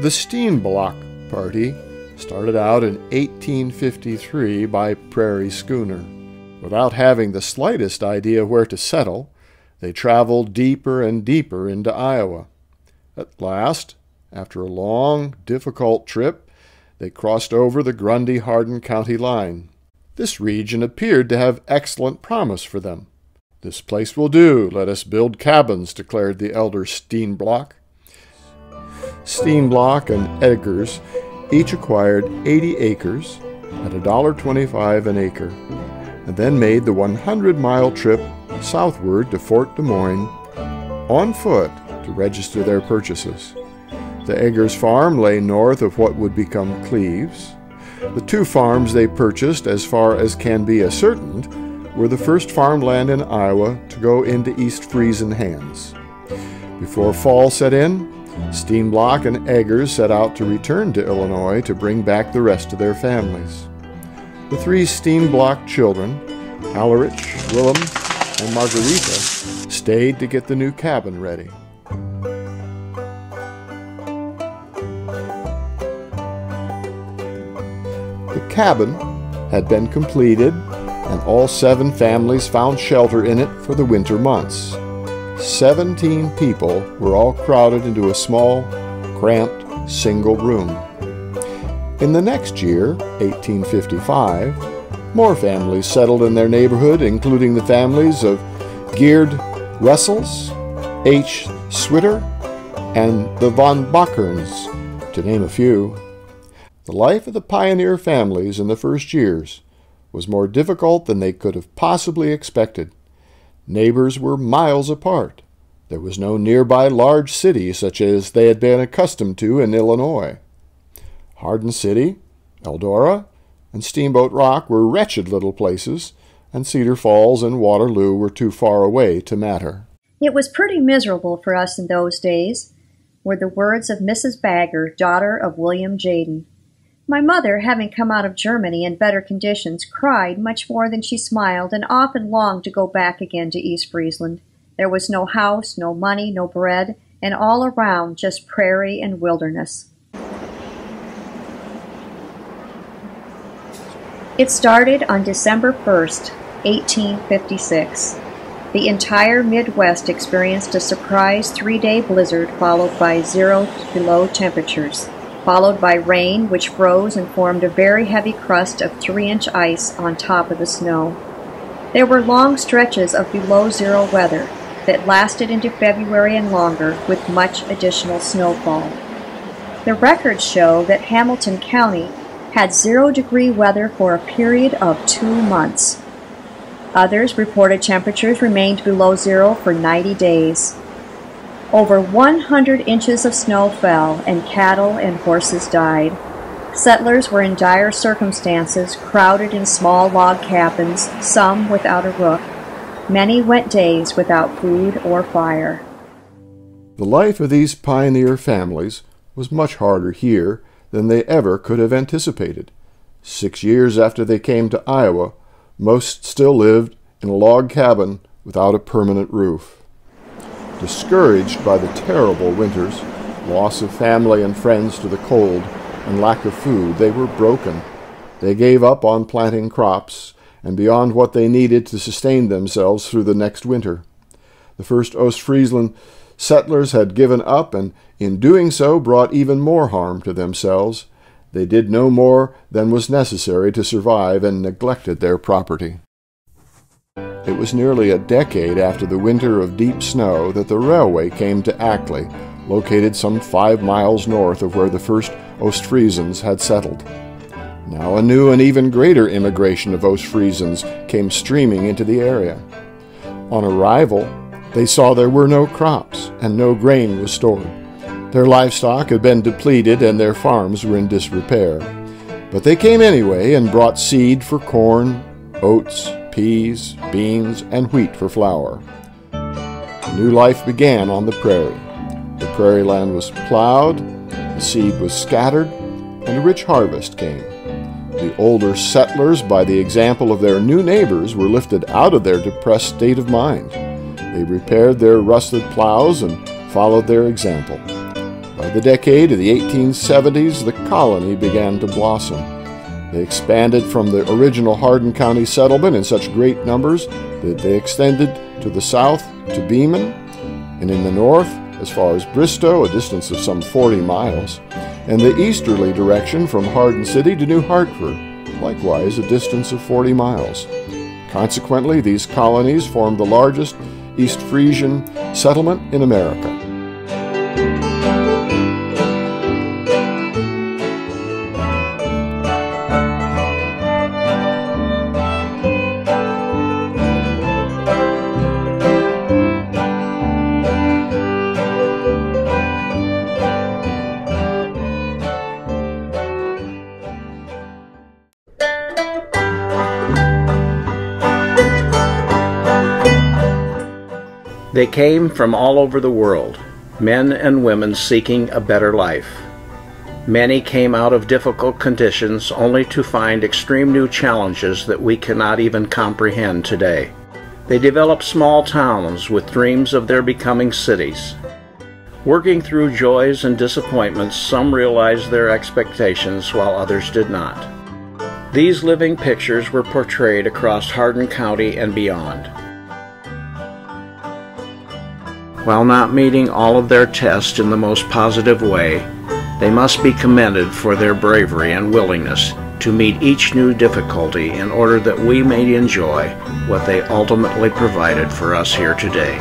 The Steenblock party started out in 1853 by prairie schooner. Without having the slightest idea where to settle, they traveled deeper and deeper into Iowa. At last, after a long, difficult trip, they crossed over the Grundy-Hardin County line. This region appeared to have excellent promise for them. "This place will do. Let us build cabins," declared the elder Steenblock. Steenblock and Eggers each acquired 80 acres at $1.25 an acre, and then made the 100-mile trip southward to Fort Des Moines on foot to register their purchases. The Eggers farm lay north of what would become Cleves. The two farms they purchased, as far as can be ascertained, were the first farmland in Iowa to go into East Friesen hands. Before fall set in, Steenblock and Eggers set out to return to Illinois to bring back the rest of their families. The three Steenblock children, Alarich, Willem, and Margarita, stayed to get the new cabin ready. The cabin had been completed, and all 7 families found shelter in it for the winter months. 17 people were all crowded into a small, cramped, single room. In the next year, 1855, more families settled in their neighborhood, including the families of Geerd Wessels, H. Switter, and the von Bockerns, to name a few. The life of the pioneer families in the first years was more difficult than they could have possibly expected. Neighbors were miles apart. There was no nearby large city such as they had been accustomed to in Illinois. Hardin City, Eldora, and Steamboat Rock were wretched little places, and Cedar Falls and Waterloo were too far away to matter. "It was pretty miserable for us in those days," were the words of Mrs. Bagger, daughter of William Jaden. "My mother, having come out of Germany in better conditions, cried much more than she smiled, and often longed to go back again to East Friesland. There was no house, no money, no bread, and all around just prairie and wilderness." It started on December 1st, 1856. The entire Midwest experienced a surprise 3-day blizzard followed by 0 below temperatures, followed by rain which froze and formed a very heavy crust of 3-inch ice on top of the snow. There were long stretches of below zero weather that lasted into February and longer, with much additional snowfall. The records show that Hamilton County had 0-degree weather for a period of 2 months. Others reported temperatures remained below zero for 90 days. Over 100 inches of snow fell, and cattle and horses died. Settlers were in dire circumstances, crowded in small log cabins, some without a roof. Many went days without food or fire. The life of these pioneer families was much harder here than they ever could have anticipated. 6 years after they came to Iowa, most still lived in a log cabin without a permanent roof. Discouraged by the terrible winters, loss of family and friends to the cold, and lack of food, they were broken. They gave up on planting crops, and beyond what they needed to sustain themselves through the next winter. The first Ostfriesland settlers had given up, and in doing so brought even more harm to themselves. They did no more than was necessary to survive and neglected their property. It was nearly a decade after the winter of deep snow that the railway came to Ackley, located some 5 miles north of where the first Ostfriesens had settled. Now a new and even greater immigration of Ostfriesens came streaming into the area. On arrival, they saw there were no crops and no grain was stored. Their livestock had been depleted and their farms were in disrepair. But they came anyway and brought seed for corn, oats, peas, beans, and wheat for flour. A new life began on the prairie. The prairie land was plowed, the seed was scattered, and a rich harvest came. The older settlers, by the example of their new neighbors, were lifted out of their depressed state of mind. They repaired their rusted plows and followed their example. By the decade of the 1870s, the colony began to blossom. They expanded from the original Hardin County settlement in such great numbers that they extended to the south to Beeman, and in the north as far as Bristow, a distance of some 40 miles, and the easterly direction from Hardin City to New Hartford, likewise a distance of 40 miles. Consequently, these colonies formed the largest East Friesen settlement in America. They came from all over the world, men and women seeking a better life. Many came out of difficult conditions only to find extreme new challenges that we cannot even comprehend today. They developed small towns with dreams of their becoming cities. Working through joys and disappointments, some realized their expectations while others did not. These living pictures were portrayed across Hardin County and beyond. While not meeting all of their tests in the most positive way, they must be commended for their bravery and willingness to meet each new difficulty in order that we may enjoy what they ultimately provided for us here today.